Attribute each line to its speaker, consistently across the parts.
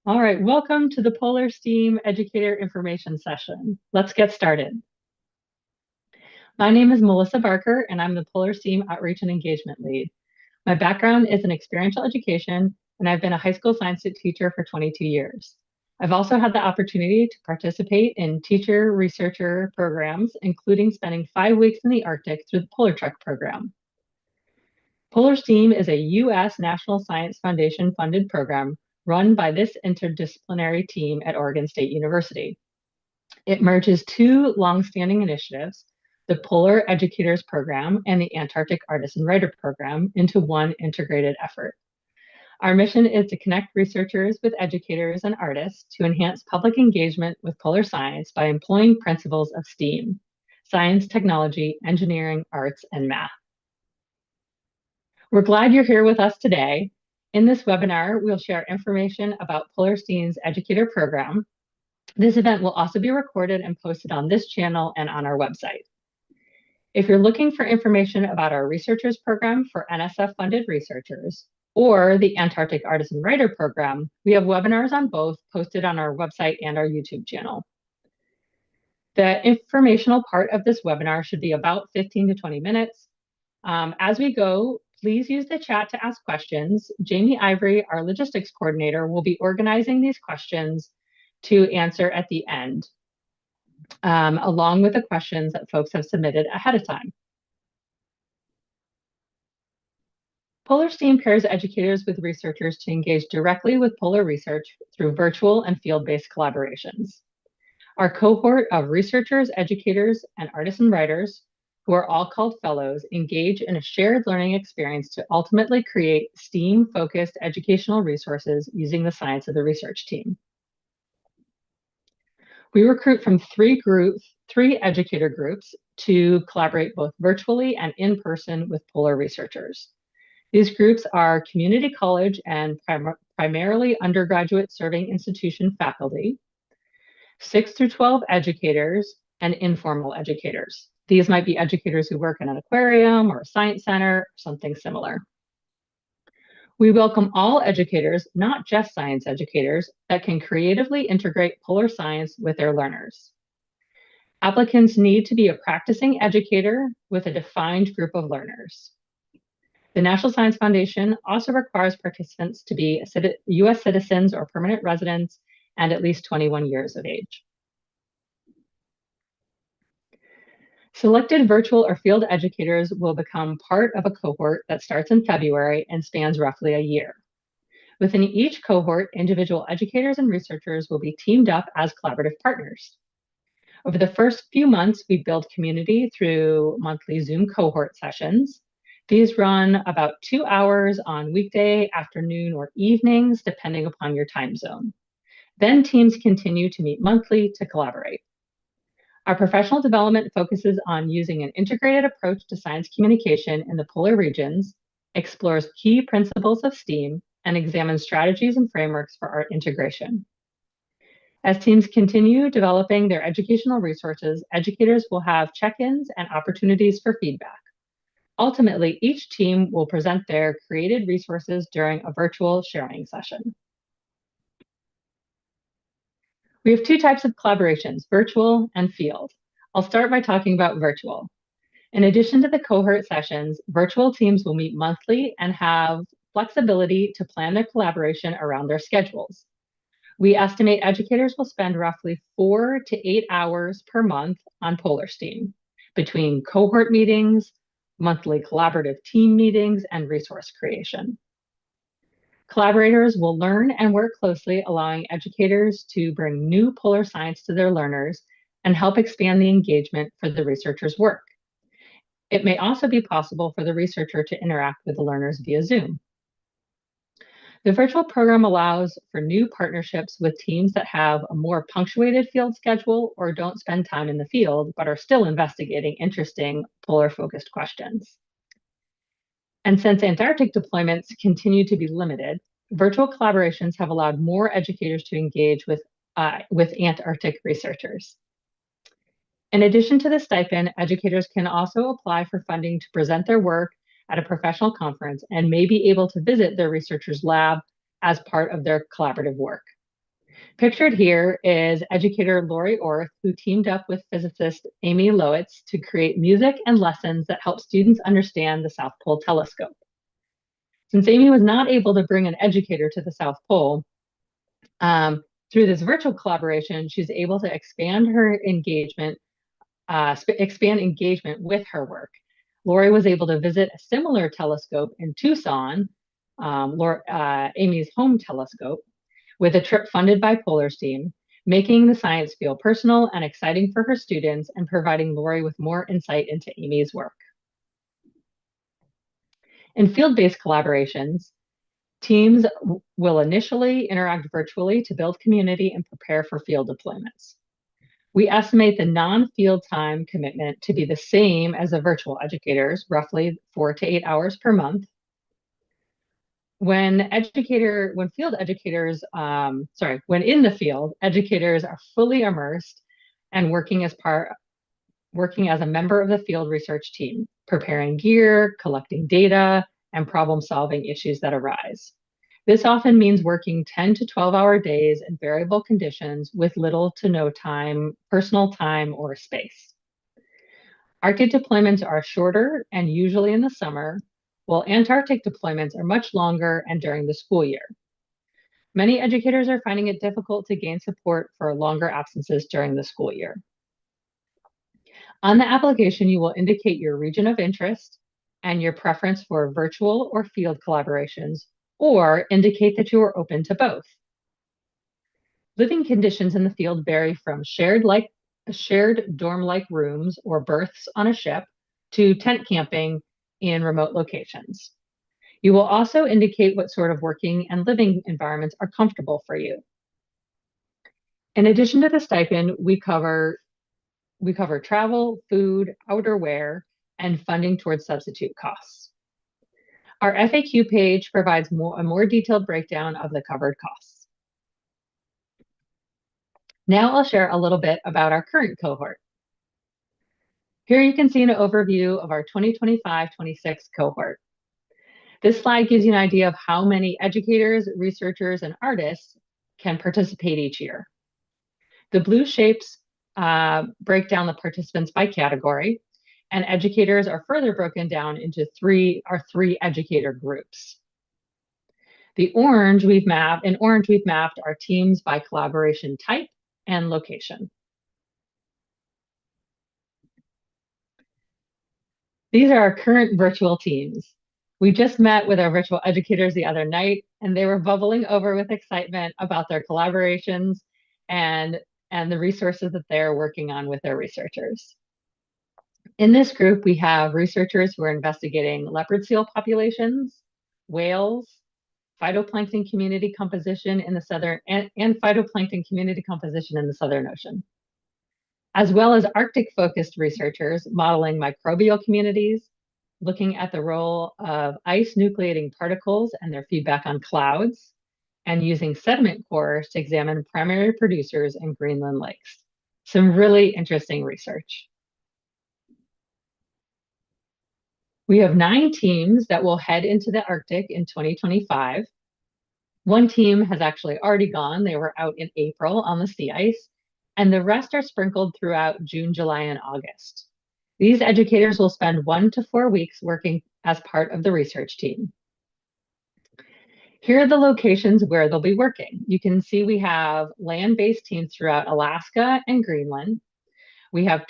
Speaker 1: All right, welcome to the Polar STEAM Educator Information Session. Let's get started. My name is Melissa Barker, and I'm the Polar STEAM Outreach and Engagement Lead. My background is in experiential education, and I've been a high school science teacher for 22 years. I've also had the opportunity to participate in teacher-researcher programs, including spending 5 weeks in the Arctic through the Polar Trek program. Polar STEAM is a U.S. National Science Foundation funded program run by this interdisciplinary team at Oregon State University. It merges two longstanding initiatives, the Polar Educators Program and the Antarctic Artist and Writer Program, into one integrated effort. Our mission is to connect researchers with educators and artists to enhance public engagement with polar science by employing principles of STEAM, science, technology, engineering, arts, and math. We're glad you're here with us today. In this webinar, we'll share information about Polar STEAM's Educator Program. This event will also be recorded and posted on this channel and on our website. If you're looking for information about our Researchers Program for NSF-funded researchers or the Antarctic Artist and Writer Program, we have webinars on both posted on our website and our YouTube channel. The informational part of this webinar should be about 15 to 20 minutes. As we go, please use the chat to ask questions. Jamie Ivory, our logistics coordinator, will be organizing these questions to answer at the end, along with the questions that folks have submitted ahead of time. Polar STEAM pairs educators with researchers to engage directly with polar research through virtual and field-based collaborations. Our cohort of researchers, educators, and artists and writers, who are all called fellows, engage in a shared learning experience to ultimately create STEAM-focused educational resources using the science of the research team. We recruit from three educator groups to collaborate both virtually and in person with polar researchers. These groups are community college and primarily undergraduate serving institution faculty, 6 through 12 educators, and informal educators. These might be educators who work in an aquarium or a science center, or something similar. We welcome all educators, not just science educators, that can creatively integrate polar science with their learners. Applicants need to be a practicing educator with a defined group of learners. The National Science Foundation also requires participants to be U.S. citizens or permanent residents and at least 21 years of age. Selected virtual or field educators will become part of a cohort that starts in February and spans roughly a year. Within each cohort, individual educators and researchers will be teamed up as collaborative partners. Over the first few months, we build community through monthly Zoom cohort sessions. These run about 2 hours on weekday, afternoon, or evenings, depending upon your time zone. Then teams continue to meet monthly to collaborate. Our professional development focuses on using an integrated approach to science communication in the polar regions, explores key principles of STEAM, and examines strategies and frameworks for art integration. As teams continue developing their educational resources, educators will have check-ins and opportunities for feedback. Ultimately, each team will present their created resources during a virtual sharing session. We have two types of collaborations, virtual and field. I'll start by talking about virtual. In addition to the cohort sessions, virtual teams will meet monthly and have flexibility to plan their collaboration around their schedules. We estimate educators will spend roughly 4 to 8 hours per month on Polar STEAM, between cohort meetings, monthly collaborative team meetings, and resource creation. Collaborators will learn and work closely, allowing educators to bring new polar science to their learners and help expand the engagement for the researcher's work. It may also be possible for the researcher to interact with the learners via Zoom. The virtual program allows for new partnerships with teams that have a more punctuated field schedule or don't spend time in the field, but are still investigating interesting polar-focused questions. And since Antarctic deployments continue to be limited, virtual collaborations have allowed more educators to engage with Antarctic researchers. In addition to the stipend, educators can also apply for funding to present their work at a professional conference and may be able to visit their researcher's lab as part of their collaborative work. Pictured here is educator Lori Orth, who teamed up with physicist Amy Lowitz to create music and lessons that help students understand the South Pole telescope. Since Amy was not able to bring an educator to the South Pole, through this virtual collaboration, she's able to expand engagement with her work. Lori was able to visit a similar telescope in Tucson, Amy's home telescope, with a trip funded by Polar STEAM, making the science feel personal and exciting for her students and providing Lori with more insight into Amy's work. In field-based collaborations, teams will initially interact virtually to build community and prepare for field deployments. We estimate the non-field time commitment to be the same as the virtual educators, roughly 4 to 8 hours per month. When in the field, educators are fully immersed and working as a member of the field research team, preparing gear, collecting data, and problem-solving issues that arise. This often means working 10 to 12-hour days in variable conditions with little to no personal time or space. Arctic deployments are shorter and usually in the summer, while Antarctic deployments are much longer and during the school year. Many educators are finding it difficult to gain support for longer absences during the school year. On the application, you will indicate your region of interest and your preference for virtual or field collaborations, or indicate that you are open to both. Living conditions in the field vary from shared dorm-like rooms or berths on a ship to tent camping in remote locations. You will also indicate what sort of working and living environments are comfortable for you. In addition to the stipend, we cover travel, food, outdoor wear, and funding towards substitute costs. Our FAQ page provides a more detailed breakdown of the covered costs. Now I'll share a little bit about our current cohort. Here you can see an overview of our 2025-26 cohort. This slide gives you an idea of how many educators, researchers, and artists can participate each year. The blue shapes break down the participants by category, and educators are further broken down into three educator groups. In orange, we've mapped our teams by collaboration type and location. These are our current virtual teams. We just met with our virtual educators the other night, and they were bubbling over with excitement about their collaborations and the resources that they're working on with their researchers. In this group, we have researchers who are investigating leopard seal populations, whales, phytoplankton community composition in the southern and phytoplankton community composition in the Southern Ocean, as well as Arctic-focused researchers modeling microbial communities, looking at the role of ice nucleating particles and their feedback on clouds, and using sediment cores to examine primary producers in Greenland lakes. Some really interesting research. We have 9 teams that will head into the Arctic in 2025. One team has actually already gone. They were out in April on the sea ice, and the rest are sprinkled throughout June, July, and August. These educators will spend 1 to 4 weeks working as part of the research team. Here are the locations where they'll be working. You can see we have land-based teams throughout Alaska and Greenland. We have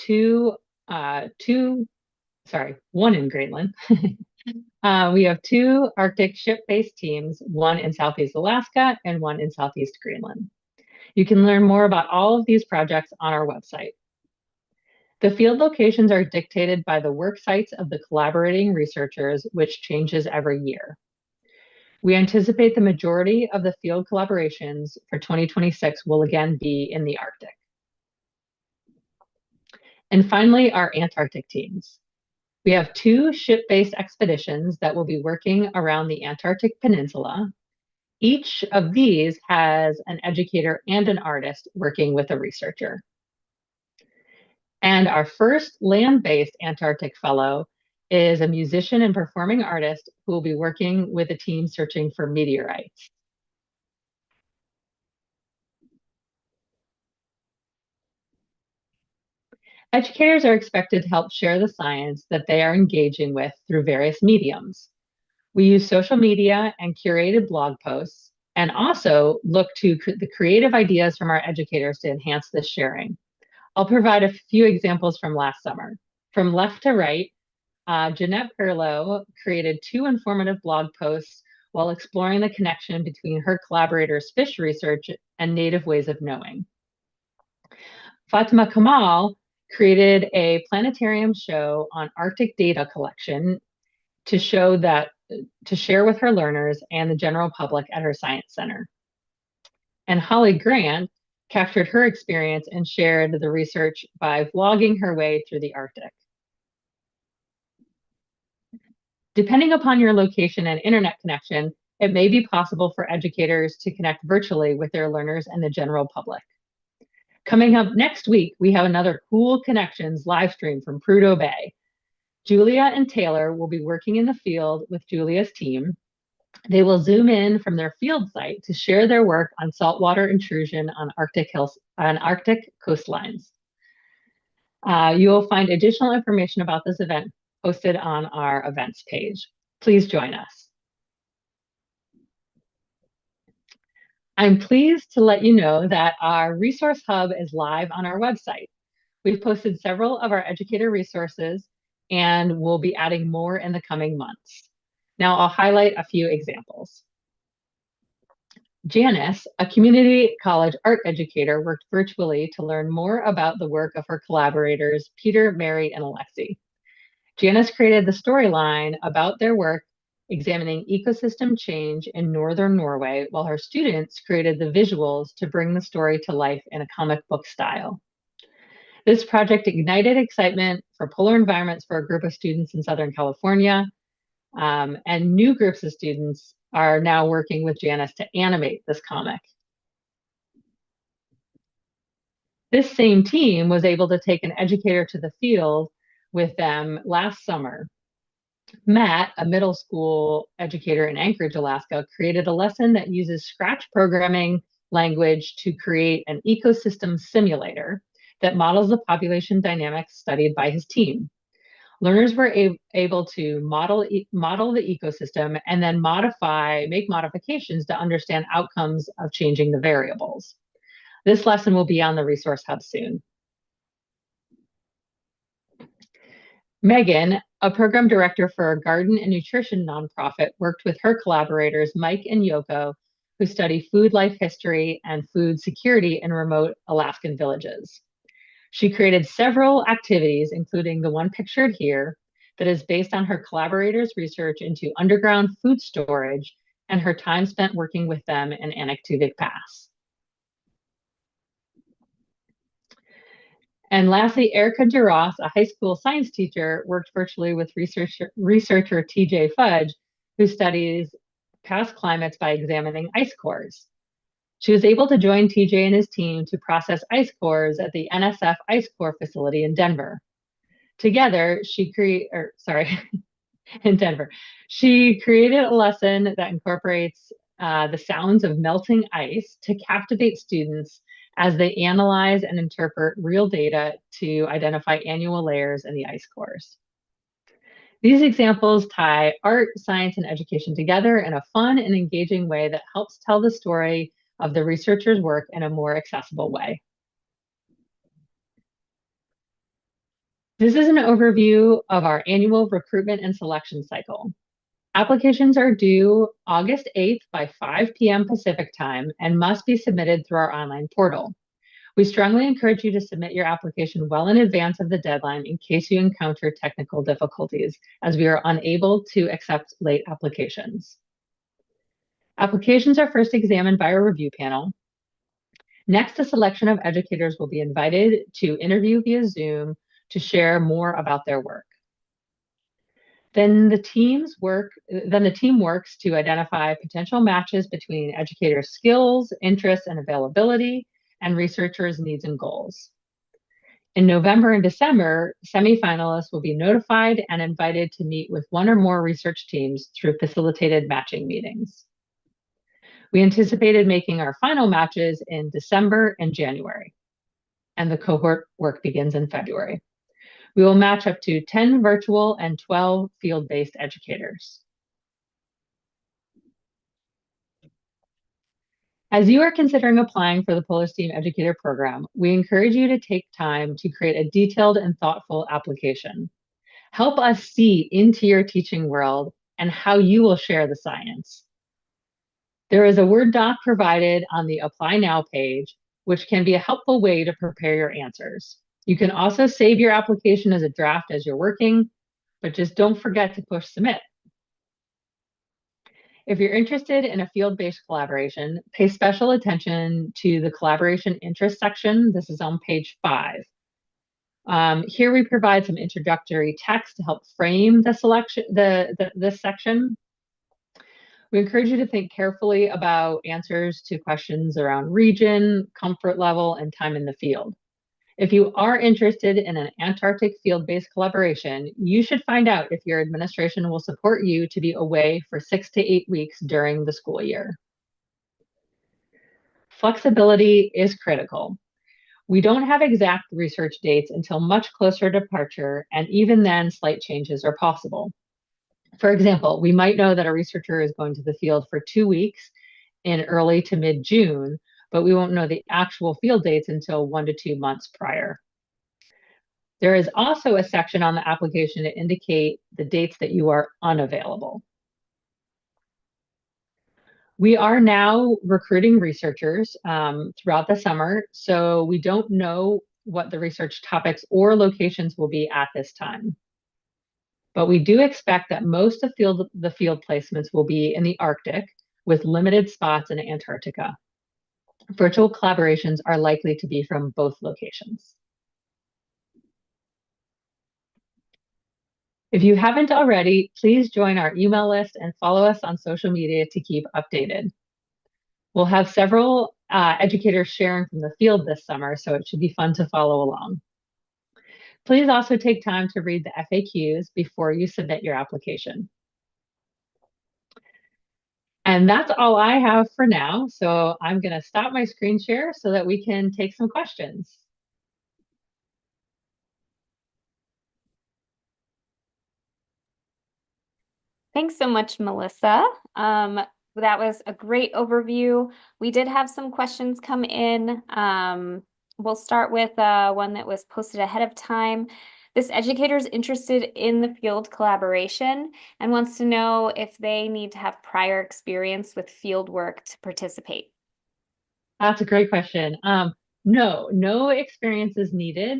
Speaker 1: one in Greenland. We have 2 Arctic ship-based teams, one in Southeast Alaska and one in Southeast Greenland. You can learn more about all of these projects on our website. The field locations are dictated by the work sites of the collaborating researchers, which changes every year. We anticipate the majority of the field collaborations for 2026 will again be in the Arctic. And finally, our Antarctic teams. We have 2 ship-based expeditions that will be working around the Antarctic Peninsula. Each of these has an educator and an artist working with a researcher. And our first land-based Antarctic fellow is a musician and performing artist who will be working with a team searching for meteorites. Educators are expected to help share the science that they are engaging with through various mediums. We use social media and curated blog posts, and also look to the creative ideas from our educators to enhance this sharing. I'll provide a few examples from last summer. From left to right, Jeanette Perlow created 2 informative blog posts while exploring the connection between her collaborators' fish research and native ways of knowing. Fatima Kamal created a planetarium show on Arctic data collection to share with her learners and the general public at her science center. And Holly Grant captured her experience and shared the research by vlogging her way through the Arctic. Depending upon your location and internet connection, it may be possible for educators to connect virtually with their learners and the general public. Coming up next week, we have another Cool Connections live stream from Prudhoe Bay. Julia and Taylor will be working in the field with Julia's team. They will zoom in from their field site to share their work on saltwater intrusion on Arctic coastlines. You will find additional information about this event posted on our events page. Please join us. I'm pleased to let you know that our resource hub is live on our website. We've posted several of our educator resources and we'll be adding more in the coming months. Now I'll highlight a few examples. Janice, a community college art educator, worked virtually to learn more about the work of her collaborators, Peter, Mary, and Alexi. Janice created the storyline about their work examining ecosystem change in northern Norway, while her students created the visuals to bring the story to life in a comic book style. This project ignited excitement for polar environments for a group of students in Southern California, and new groups of students are now working with Janice to animate this comic. This same team was able to take an educator to the field with them last summer. Matt, a middle school educator in Anchorage, Alaska, created a lesson that uses Scratch programming language to create an ecosystem simulator that models the population dynamics studied by his team. Learners were able to model the ecosystem and then make modifications to understand outcomes of changing the variables. This lesson will be on the Resource Hub soon. Megan, a program director for a garden and nutrition nonprofit, worked with her collaborators, Mike and Yoko, who study food life history and food security in remote Alaskan villages. She created several activities, including the one pictured here, that is based on her collaborators' research into underground food storage and her time spent working with them in Anaktuvik Pass. And lastly, Erica Duras, a high school science teacher, worked virtually with researcher TJ Fudge, who studies past climates by examining ice cores. She was able to join TJ and his team to process ice cores at the NSF Ice Core facility in Denver. Together, in Denver, she created a lesson that incorporates the sounds of melting ice to captivate students as they analyze and interpret real data to identify annual layers in the ice cores. These examples tie art, science, and education together in a fun and engaging way that helps tell the story of the researchers' work in a more accessible way. This is an overview of our annual recruitment and selection cycle. Applications are due August 8th by 5 p.m. Pacific time and must be submitted through our online portal. We strongly encourage you to submit your application well in advance of the deadline in case you encounter technical difficulties, as we are unable to accept late applications. Applications are first examined by a review panel. Next, a selection of educators will be invited to interview via Zoom to share more about their work. Then the team works to identify potential matches between educators' skills, interests, and availability, and researchers' needs and goals. In November and December, semifinalists will be notified and invited to meet with one or more research teams through facilitated matching meetings. We anticipated making our final matches in December and January. and the cohort work begins in February. We will match up to 10 virtual and 12 field-based educators. As you are considering applying for the Polar STEAM Educator program, we encourage you to take time to create a detailed and thoughtful application. Help us see into your teaching world and how you will share the science. There is a Word doc provided on the Apply Now page, which can be a helpful way to prepare your answers. You can also save your application as a draft as you're working, but just don't forget to push submit. If you're interested in a field-based collaboration, pay special attention to the collaboration interest section. This is on page 5. Here we provide some introductory text to help frame the selection, this section. We encourage you to think carefully about answers to questions around region, comfort level, and time in the field. If you are interested in an Antarctic field-based collaboration, you should find out if your administration will support you to be away for 6 to 8 weeks during the school year. Flexibility is critical. We don't have exact research dates until much closer to departure, and even then, slight changes are possible. For example, we might know that a researcher is going to the field for 2 weeks in early to mid-June, but we won't know the actual field dates until 1 to 2 months prior. There is also a section on the application to indicate the dates that you are unavailable. We are now recruiting researchers throughout the summer, so we don't know what the research topics or locations will be at this time. But we do expect that most of the field placements will be in the Arctic, with limited spots in Antarctica. Virtual collaborations are likely to be from both locations. If you haven't already, please join our email list and follow us on social media to keep updated. We'll have several educators sharing from the field this summer, so it should be fun to follow along. Please also take time to read the FAQs before you submit your application. And that's all I have for now. So I'm going to stop my screen share so that we can take some questions.
Speaker 2: Thanks so much, Melissa. That was a great overview. We did have some questions come in. We'll start with one that was posted ahead of time. This educator is interested in the field collaboration and wants to know if they need to have prior experience with field work to participate.
Speaker 1: That's a great question. No experience is needed.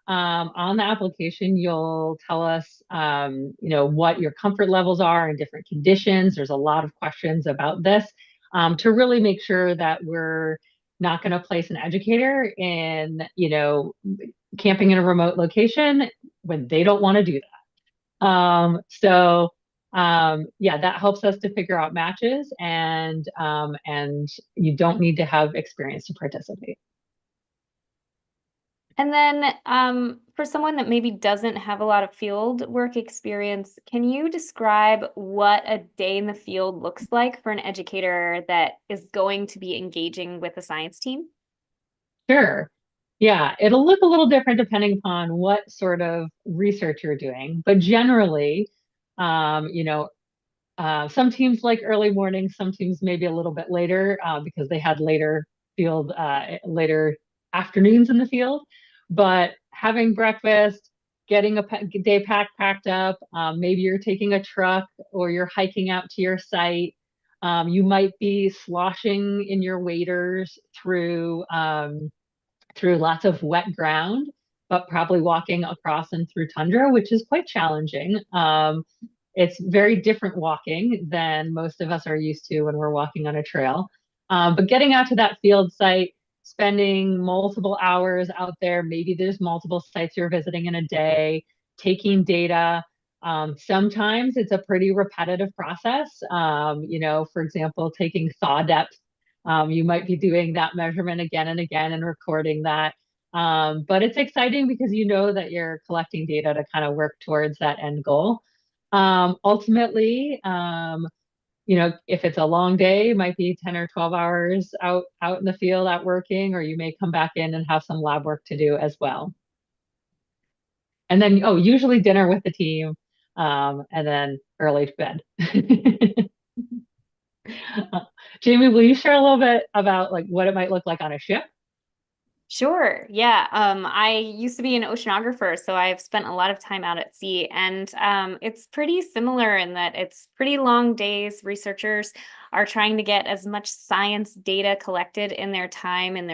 Speaker 1: On the application, you'll tell us, what your comfort levels are in different conditions. There's a lot of questions about this to really make sure that we're not going to place an educator in, camping in a remote location when they don't want to do that. Yeah, that helps us to figure out matches, and you don't need to have experience to participate.
Speaker 2: And then for someone that maybe doesn't have a lot of field work experience, can you describe what a day in the field looks like for an educator that is going to be engaging with a science team?
Speaker 1: Sure. Yeah, it'll look a little different depending upon what sort of research you're doing, but generally, some teams like early morning, some teams maybe a little bit later because they had later afternoons in the field. But having breakfast, getting a day packed up, maybe you're taking a truck or you're hiking out to your site. You might be sloshing in your waders through lots of wet ground, but probably walking across and through tundra, which is quite challenging. It's very different walking than most of us are used to when we're walking on a trail. But getting out to that field site, spending multiple hours out there, maybe there's multiple sites you're visiting in a day, taking data. Sometimes it's a pretty repetitive process. For example, taking thaw depth. You might be doing that measurement again and again and recording that. But it's exciting because you know that you're collecting data to kind of work towards that end goal. Ultimately, if it's a long day, it might be 10 or 12 hours out in the field out working, or you may come back in and have some lab work to do as well. And then, usually dinner with the team, and then early to bed. Jamie, will you share a little bit about like what it might look like on a ship?
Speaker 2: Sure. Yeah. I used to be an oceanographer, so I've spent a lot of time out at sea, and it's pretty similar in that it's pretty long days. Researchers are trying to get as much science data collected in their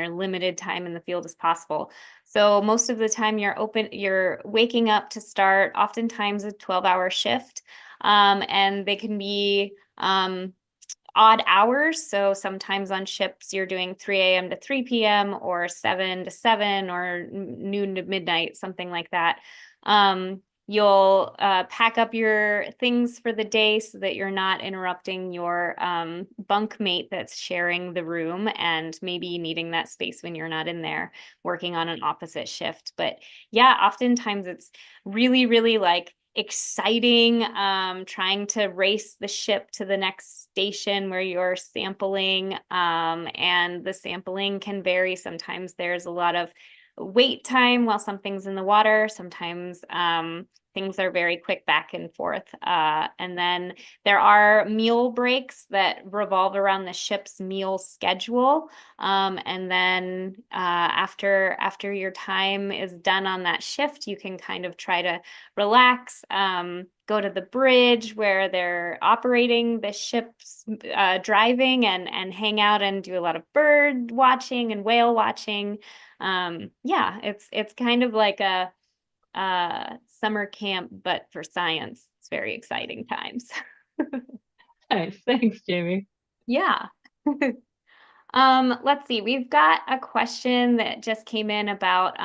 Speaker 2: limited time in the field as possible. So most of the time you're waking up to start oftentimes a 12-hour shift. And they can be odd hours. So sometimes on ships, you're doing 3 a.m. to 3 p.m. or 7 to 7 or noon to midnight, something like that. You'll pack up your things for the day so that you're not interrupting your bunkmate that's sharing the room and maybe needing that space when you're not in there working on an opposite shift. But yeah, oftentimes it's really, really like exciting, trying to race the ship to the next station where you're sampling, and the sampling can vary. Sometimes there's a lot of wait time while something's in the water. Sometimes things are very quick back and forth. And then there are meal breaks that revolve around the ship's meal schedule. And then after your time is done on that shift, you can kind of try to relax, go to the bridge where they're operating the ship's driving, and hang out and do a lot of bird watching and whale watching. Yeah, it's kind of like a summer camp, but for science. It's very exciting times.
Speaker 1: Nice. Thanks, Jamie.
Speaker 2: Yeah. Let's see. We've got a question that just came in about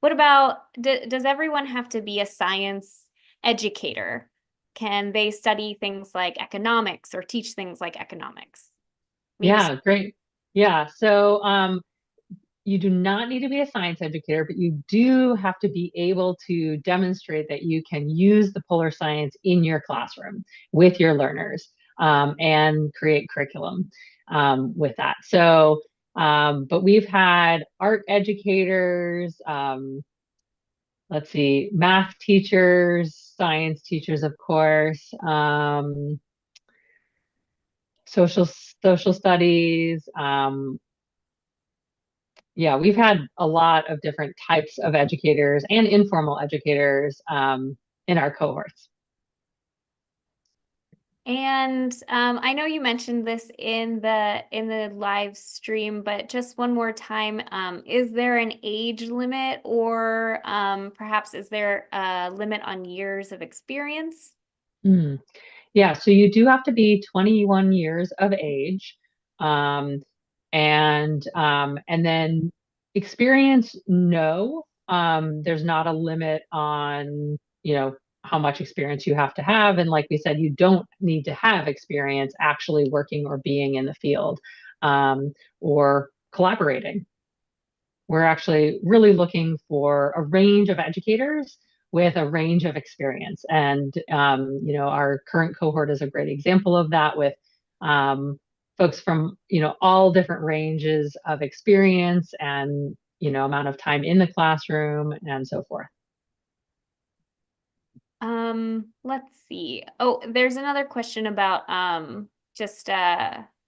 Speaker 2: what about does everyone have to be a science educator? Can they study things like economics or teach things like economics? Maybe.
Speaker 1: Yeah, great. Yeah. So, you do not need to be a science educator, but you do have to be able to demonstrate that you can use the polar science in your classroom with your learners, and create curriculum with that. So, but we've had art educators, let's see, math teachers, science teachers, of course, social studies. Yeah, we've had a lot of different types of educators and informal educators in our cohorts.
Speaker 2: And I know you mentioned this in the live stream, but just one more time, is there an age limit, or perhaps is there a limit on years of experience?
Speaker 1: Mm. Yeah, so you do have to be 21 years of age. Um, and then experience, no. There's not a limit on, how much experience you have to have. And like we said, you don't need to have experience actually working or being in the field, or collaborating. We're actually really looking for a range of educators with a range of experience. And, our current cohort is a great example of that, with folks from, all different ranges of experience and, amount of time in the classroom and so forth.
Speaker 2: Let's see. Oh, there's another question about just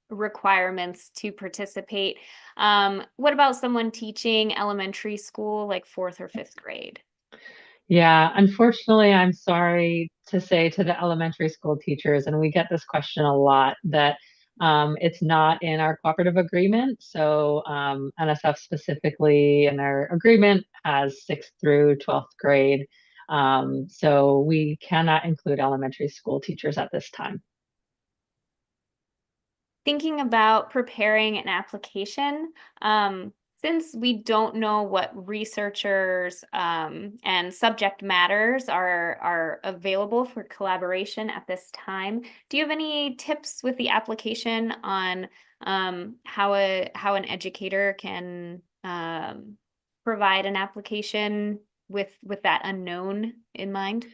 Speaker 2: requirements to participate. What about someone teaching elementary school, like fourth or fifth grade?
Speaker 1: Yeah, unfortunately, I'm sorry to say to the elementary school teachers, and we get this question a lot, that it's not in our cooperative agreement. So, NSF specifically in our agreement has 6th through 12th grade. So we cannot include elementary school teachers at this time.
Speaker 2: Thinking about preparing an application, since we don't know what researchers and subject matters are available for collaboration at this time, do you have any tips with the application on how an educator can provide an application with that unknown in mind?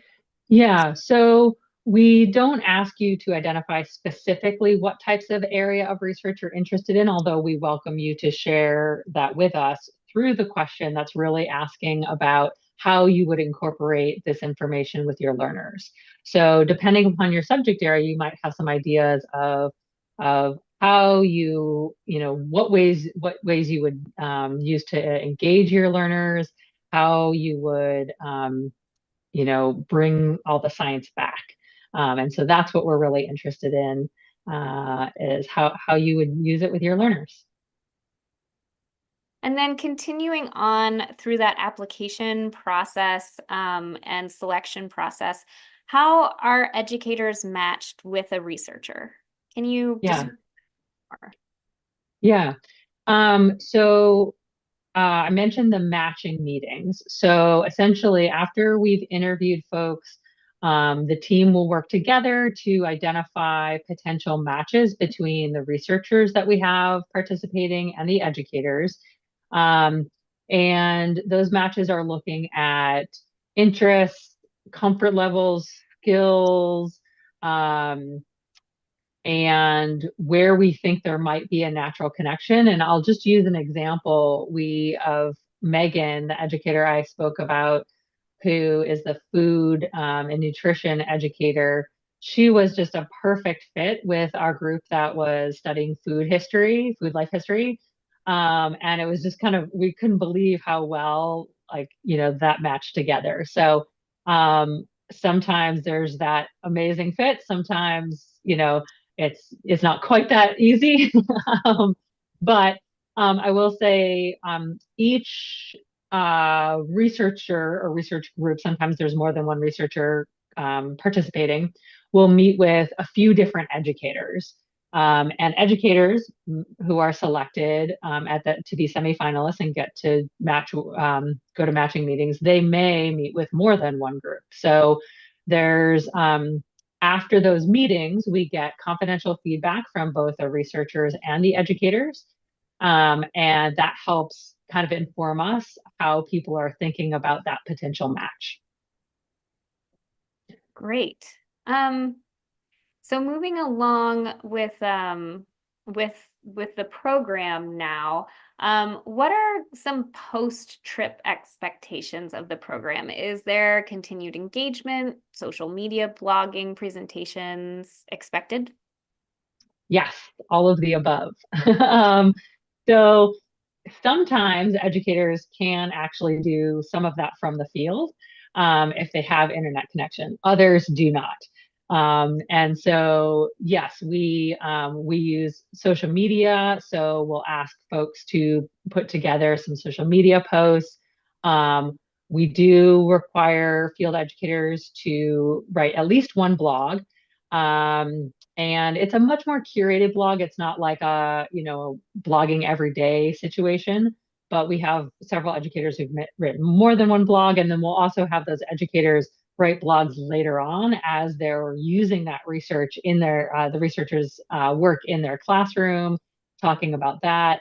Speaker 1: Yeah, so We don't ask you to identify specifically what types of area of research you're interested in, although we welcome you to share that with us through the question that's really asking about how you would incorporate this information with your learners. So depending upon your subject area, you might have some ideas of how what ways you would use to engage your learners, how you would bring all the science back. And so that's what we're really interested in, is how you would use it with your learners.
Speaker 2: And then continuing on through that application process and selection process, how are educators matched with a researcher? Can you
Speaker 1: Yeah,
Speaker 2: describe more?
Speaker 1: yeah. So I mentioned the matching meetings. So essentially, after we've interviewed folks, the team will work together to identify potential matches between the researchers that we have participating and the educators. Um, and those matches are looking at interests, comfort levels, skills, um, and where we think there might be a natural connection. And I'll just use an example of Megan, the educator I spoke about, who is the food and nutrition educator. She was just a perfect fit with our group that was studying food life history. And it was just we couldn't believe how well, that matched together. So sometimes there's that amazing fit. Sometimes, it's not quite that easy. um, but I will say each researcher or research group, sometimes there's more than one researcher participating, will meet with a few different educators. And educators who are selected to be semifinalists and get to go to matching meetings, they may meet with more than one group. So there's after those meetings, we get confidential feedback from both the researchers and the educators. And that helps kind of inform us how people are thinking about that potential match.
Speaker 2: Great. Um, so moving along with the program now, what are some post-trip expectations of the program? Is there continued engagement, social media, blogging, presentations expected?
Speaker 1: Yes, all of the above. um, so sometimes educators can actually do some of that from the field if they have internet connection. Others do not. And so, yes, we use social media. So we'll ask folks to put together some social media posts. Um, we do require field educators to write at least one blog. And it's a much more curated blog. It's not like blogging every day situation, but we have several educators who've written more than one blog. And then we'll also have those educators write blogs later on as they're using that research in the researchers' work in their classroom, talking about that.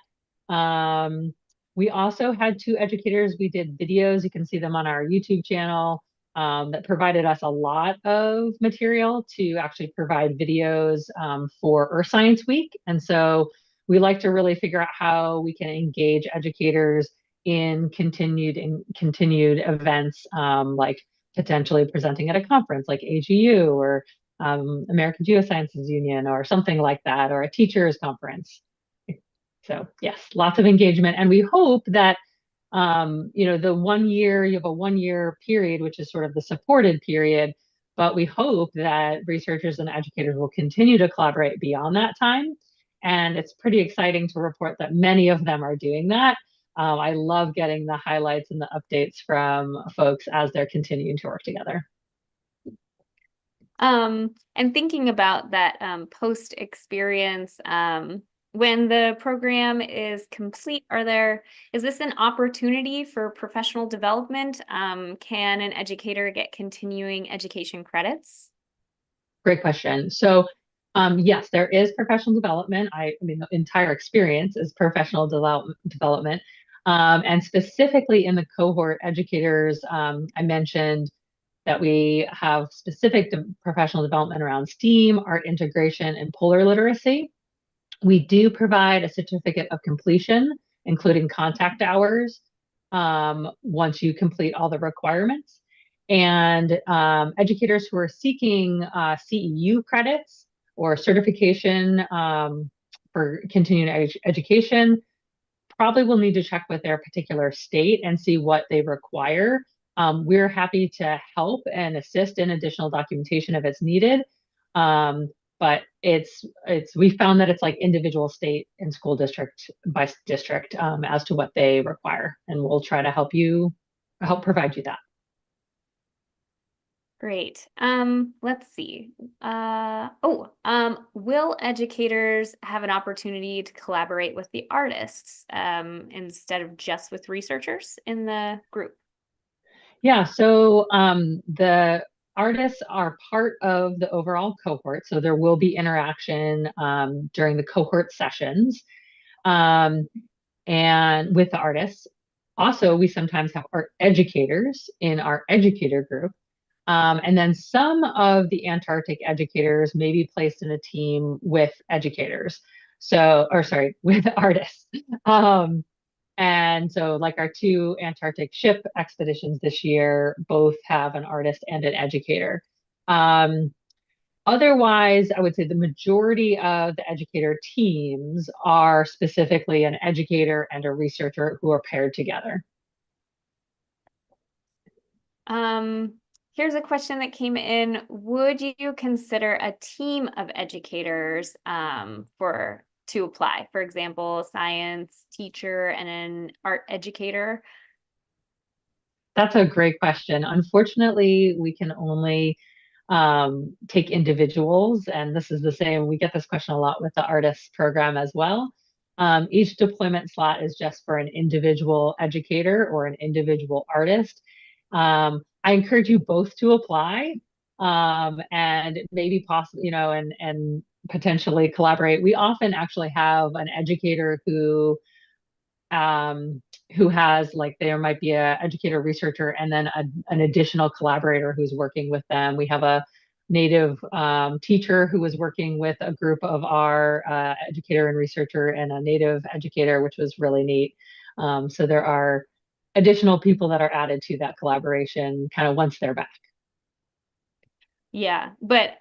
Speaker 1: Um, we also had two educators. We did videos. You can see them on our YouTube channel that provided us a lot of material to actually provide videos for Earth Science Week. And so we like to really figure out how we can engage educators in continued events, like potentially presenting at a conference like AGU or American Geosciences Union or something like that, or a teachers conference. So yes, lots of engagement. And we hope that you have a 1 year period, which is sort of the supported period, but we hope that researchers and educators will continue to collaborate beyond that time. And it's pretty exciting to report that many of them are doing that. I love getting the highlights and the updates from folks as they're continuing to work together.
Speaker 2: And thinking about that post experience, when the program is complete, is this an opportunity for professional development? Can an educator get continuing education credits?
Speaker 1: Great question. So, yes, there is professional development. I mean, the entire experience is professional development. And specifically in the cohort educators, I mentioned that we have specific professional development around STEAM, art integration, and polar literacy. We do provide a certificate of completion, including contact hours, once you complete all the requirements. And educators who are seeking CEU credits or certification for continuing education probably will need to check with their particular state and see what they require. We're happy to help and assist in additional documentation if it's needed. But we found that it's like individual state and school district by district as to what they require, and we'll try to help provide you that.
Speaker 2: Great. Let's see. Will educators have an opportunity to collaborate with the artists instead of just with researchers in the group?
Speaker 1: Yeah, so the artists are part of the overall cohort, so there will be interaction during the cohort sessions and with the artists. Also, we sometimes have art educators in our educator group. And then some of the Antarctic educators may be placed in a team with educators. With artists. And so like our 2 Antarctic ship expeditions this year both have an artist and an educator. Otherwise, I would say the majority of the educator teams are specifically an educator and a researcher who are paired together.
Speaker 2: Here's a question that came in. Would you consider a team of educators to apply? For example, science teacher and an art educator?
Speaker 1: That's a great question. Unfortunately, we can only take individuals, and this is the same. We get this question a lot with the artists program as well. Each deployment slot is just for an individual educator or an individual artist. I encourage you both to apply and maybe possibly, and potentially collaborate. We often actually have an educator who has like there might be a educator researcher and then an additional collaborator who's working with them. We have a native teacher who was working with a group of our educator and researcher and a native educator, which was really neat. So there are additional people that are added to that collaboration kind of once they're back.
Speaker 2: Yeah, but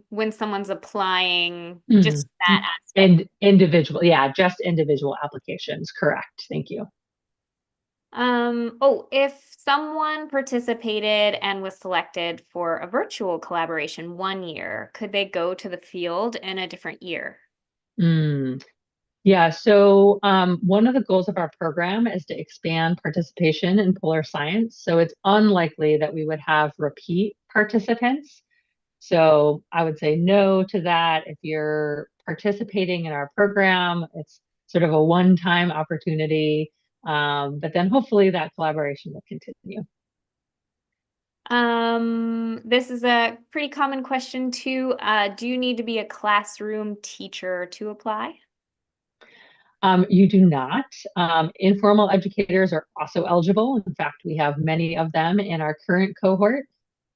Speaker 2: when someone's applying, just that aspect.
Speaker 1: And individual, yeah, just individual applications. Correct. Thank you.
Speaker 2: If someone participated and was selected for a virtual collaboration 1 year, could they go to the field in a different year?
Speaker 1: Yeah, so one of the goals of our program is to expand participation in polar science. So it's unlikely that we would have repeat participants. So I would say no to that. If you're participating in our program, it's sort of a one-time opportunity, but then hopefully that collaboration will continue.
Speaker 2: This is a pretty common question too. Do you need to be a classroom teacher to apply?
Speaker 1: You do not. Informal educators are also eligible. In fact, we have many of them in our current cohort.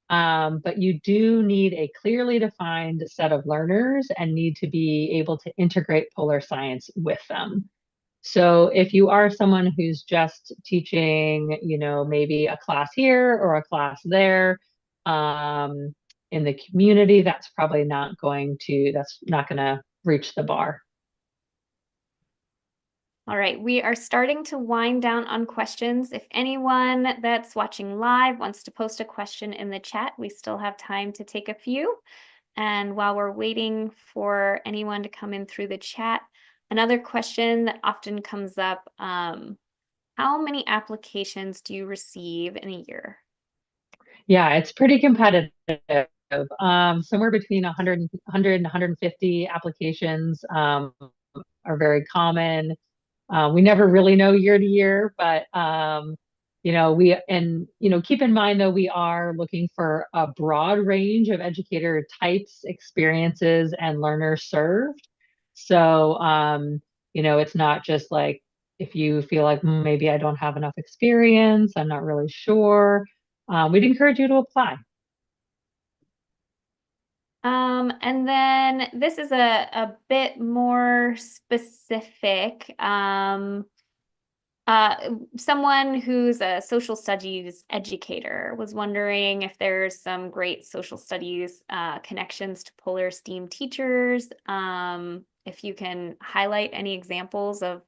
Speaker 1: But you do need a clearly defined set of learners and need to be able to integrate polar science with them. So if you are someone who's just teaching, maybe a class here or a class there, in the community, that's not going to reach the bar.
Speaker 2: All right, we are starting to wind down on questions. If anyone that's watching live wants to post a question in the chat, we still have time to take a few. And while we're waiting for anyone to come in through the chat, another question that often comes up, how many applications do you receive in a year?
Speaker 1: Yeah, it's pretty competitive. Somewhere between 100 and 150 applications are very common. We never really know year to year, but keep in mind though, we are looking for a broad range of educator types, experiences, and learners served. So, it's not just like if you feel like maybe I don't have enough experience, I'm not really sure. we'd encourage you to apply.
Speaker 2: And then this is a bit more specific. Someone who's a social studies educator was wondering if there's some great social studies connections to Polar STEAM teachers. If you can highlight any examples of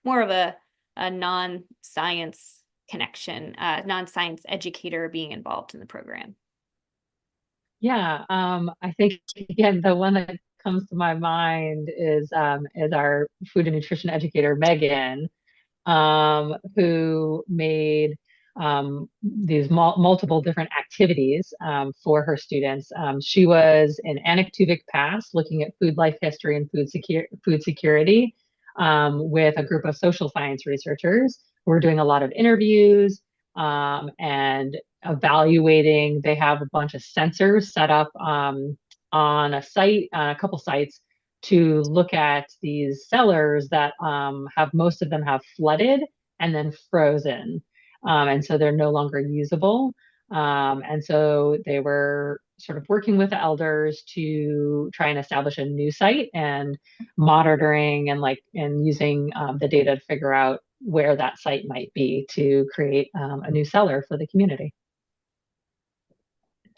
Speaker 2: more of a non-science connection, non-science educator being involved in the program.
Speaker 1: Yeah, I think again the one that comes to my mind is our food and nutrition educator, Megan, who made these multiple different activities for her students. She was in Anaktuvik Pass looking at food life history and food security with a group of social science researchers who were doing a lot of interviews and evaluating. They have a bunch of sensors set up on a site, a couple sites to look at these cellars that have most of them have flooded and then frozen. And so they're no longer usable. And so they were sort of working with the elders to try and establish a new site and monitoring and using the data to figure out where that site might be to create a new cellar for the community.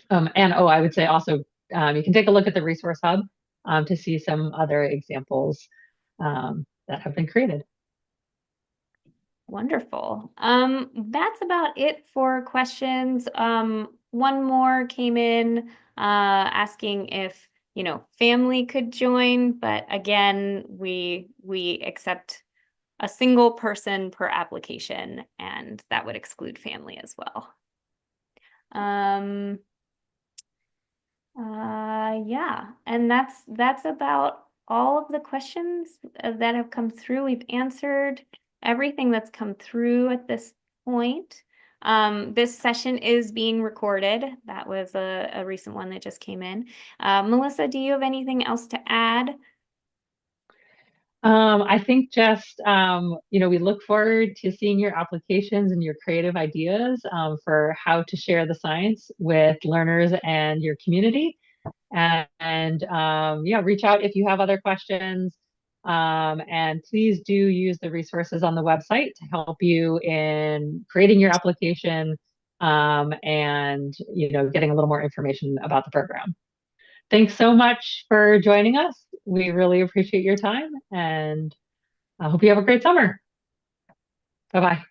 Speaker 1: And oh, I would say also you can take a look at the resource hub to see some other examples that have been created.
Speaker 2: Wonderful. That's about it for questions. One more came in asking if, family could join, but again, we accept a single person per application, and that would exclude family as well. Yeah, and that's about all of the questions that have come through. We've answered everything that's come through at this point. This session is being recorded. That was a recent one that just came in. Melissa, do you have anything else to add?
Speaker 1: I think just, we look forward to seeing your applications and your creative ideas for how to share the science with learners and your community. And yeah, reach out if you have other questions. And please do use the resources on the website to help you in creating your application and getting a little more information about the program. Thanks so much for joining us. We really appreciate your time and I hope you have a great summer. Bye-bye.